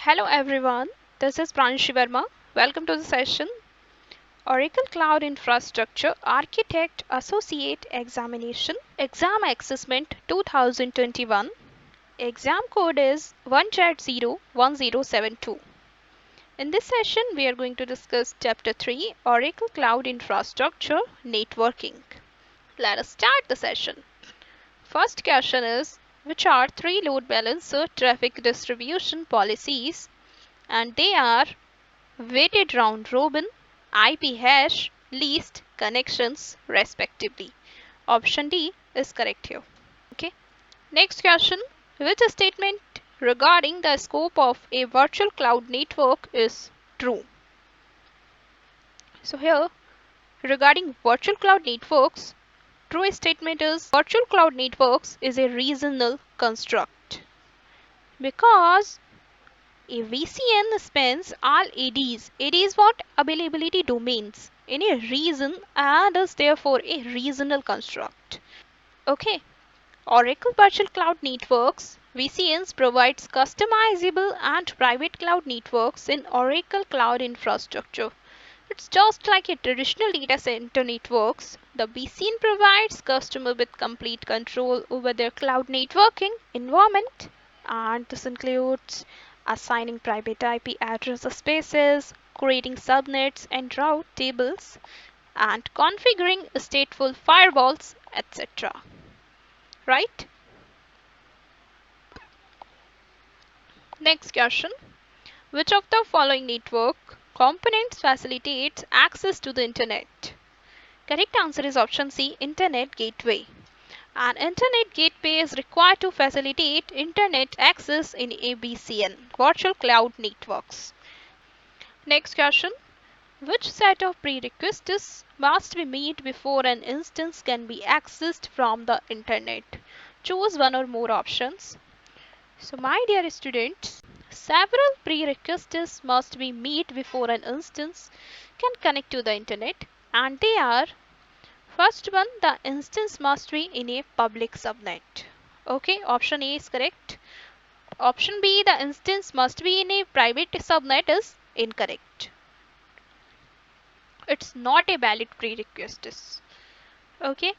Hello everyone, this is Pranshi Verma. Welcome to the session Oracle Cloud Infrastructure Architect Associate Examination Exam Assessment 2021. Exam code is 1Z01072. In this session, we are going to discuss Chapter 3 Oracle Cloud Infrastructure Networking. Let us start the session. First question is, which are three load balancer traffic distribution policies? And they are weighted round robin, IP hash, least connections respectively. Option D is correct here. Okay. Next question. Which statement regarding the scope of a virtual cloud network is true? So here, regarding virtual cloud networks, true statement is virtual cloud networks is a regional construct because a VCN spans all ADs. AD is what? Availability domains in a region and is therefore a regional construct. Okay. Oracle Virtual Cloud Networks VCNs provides customizable and private cloud networks in Oracle Cloud Infrastructure. It's just like a traditional data center networks. The VCN provides customer with complete control over their cloud networking environment, and this includes assigning private IP address spaces, creating subnets and route tables, and configuring stateful firewalls, etc. Right? Next question. Which of the following network components facilitates access to the internet? Correct answer is option C, Internet Gateway. An Internet Gateway is required to facilitate internet access in a VCN, Virtual Cloud Networks. Next question. Which set of prerequisites must be met before an instance can be accessed from the internet? Choose one or more options. So my dear students, several prerequisites must be met before an instance can connect to the internet, and they are: first one, the instance must be in a public subnet. Okay, option A is correct. Option B, the instance must be in a private subnet, is incorrect. It's not a valid prerequisite. Okay.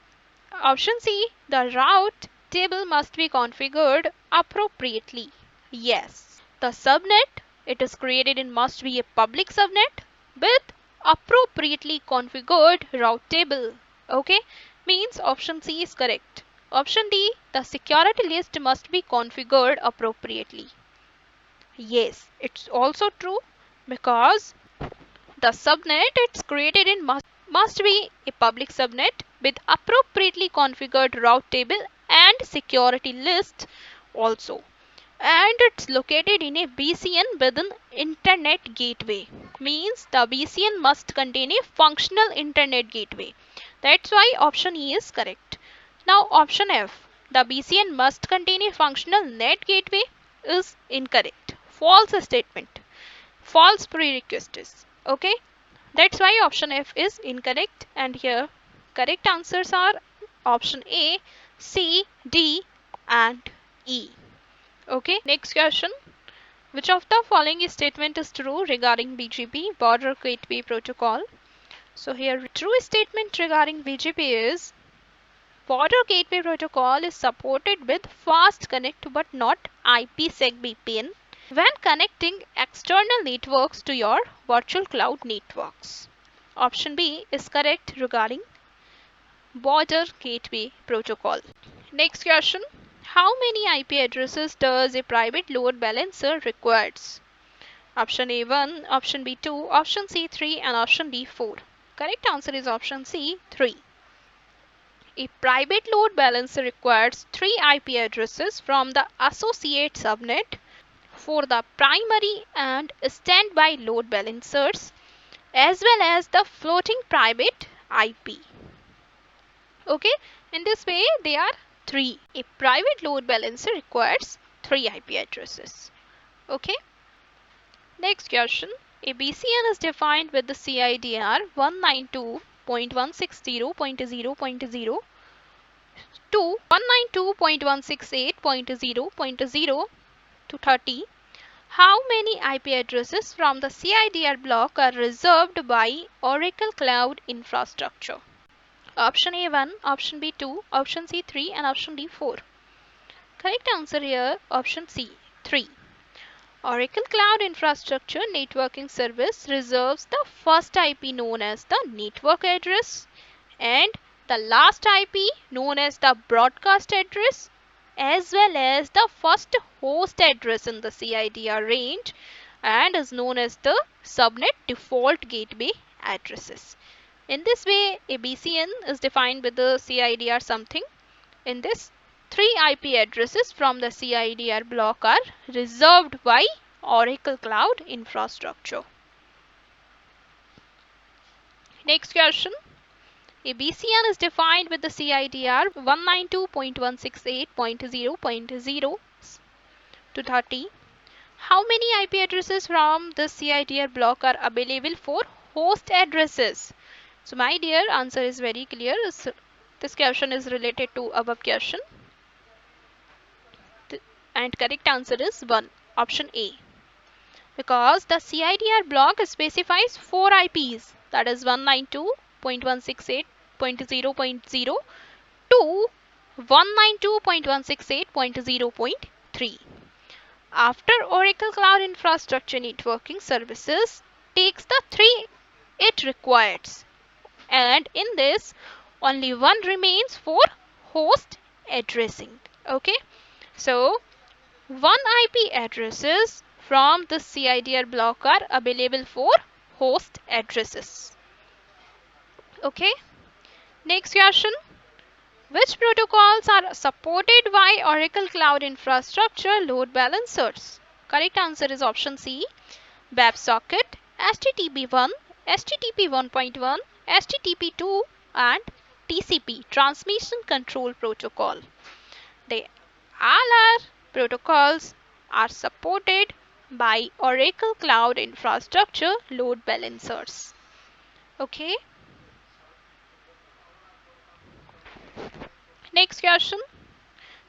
Option C, the route table must be configured appropriately. Yes. The subnet it is created in must be a public subnet with appropriately configured route table. Okay. Means option C is correct. Option D, the security list must be configured appropriately. Yes, it's also true because the subnet it's created in must be a public subnet with appropriately configured route table and security list also. And it's located in a VCN with an internet gateway. Means the VCN must contain a functional internet gateway. That's why option E is correct. Now option F, the VCN must contain a functional net gateway, is incorrect. False statement. False prerequisites. Okay. That's why option F is incorrect, and here correct answers are option A, C, D and E. Okay, next question. Which of the following statement is true regarding BGP, Border Gateway Protocol? So here true statement regarding BGP is Border Gateway Protocol is supported with fast connect but not IPsec VPN when connecting external networks to your virtual cloud networks. Option B is correct regarding Border Gateway Protocol. Next question. How many IP addresses does a private load balancer requires? Option A 1, option B 2, option C 3 and option D 4. Correct answer is option C 3. A private load balancer requires 3 IP addresses from the associate subnet for the primary and standby load balancers as well as the floating private IP. Okay, in this way they are 3. A private load balancer requires 3 IP addresses. Okay. Next question. A BCN is defined with the CIDR 192.160.0.0 to 192.168.0.0 to 30. How many IP addresses from the CIDR block are reserved by Oracle Cloud Infrastructure? Option A 1, option B 2, option C 3 and option D 4. Correct answer here option C 3. Oracle Cloud Infrastructure Networking Service reserves the first IP known as the network address and the last IP known as the broadcast address, as well as the first host address in the CIDR range and is known as the subnet default gateway addresses. In this way, a BCN is defined with the CIDR something. In this, 3 IP addresses from the CIDR block are reserved by Oracle Cloud Infrastructure. Next question. A BCN is defined with the CIDR 192.168.0.0 to 30. How many IP addresses from the CIDR block are available for host addresses? So my dear, answer is very clear. This question is related to above question. And correct answer is 1. Option A. Because the CIDR block specifies 4 IPs, that is 192.168.0.0 to 192.168.0.3. After Oracle Cloud Infrastructure Networking Services takes the 3 it requires, and in this only 1 remains for host addressing. Okay, so 1 IP addresses from the CIDR block are available for host addresses. Okay, next question. Which protocols are supported by Oracle Cloud Infrastructure load balancers? Correct answer is option C. WebSocket, HTTP1, HTTP 1.1, HTTP2 and TCP, Transmission Control Protocol. They all are protocols are supported by Oracle Cloud Infrastructure load balancers. Okay. Next question.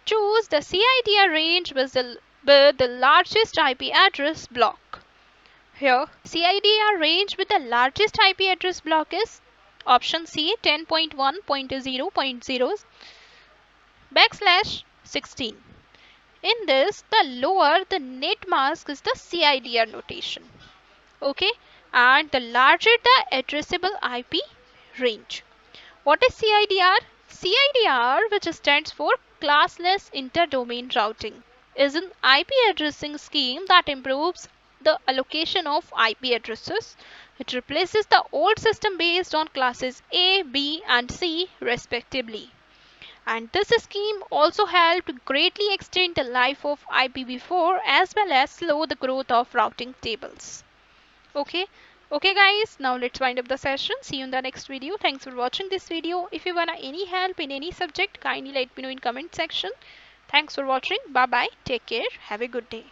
Choose the CIDR range with the largest IP address block. Here, CIDR range with the largest IP address block is option C 10.1.0.0 backslash 16. In this, the lower the net mask is the CIDR notation. Okay, and the larger the addressable IP range. What is CIDR? CIDR, which stands for Classless Interdomain Routing, is an IP addressing scheme that improves the allocation of IP addresses. It replaces the old system based on classes A, B, and C respectively. And this scheme also helped greatly extend the life of IPv4 as well as slow the growth of routing tables. Okay. Okay guys, now let's wind up the session. See you in the next video. Thanks for watching this video. If you want any help in any subject, kindly let me know in comment section. Thanks for watching. Bye bye. Take care. Have a good day.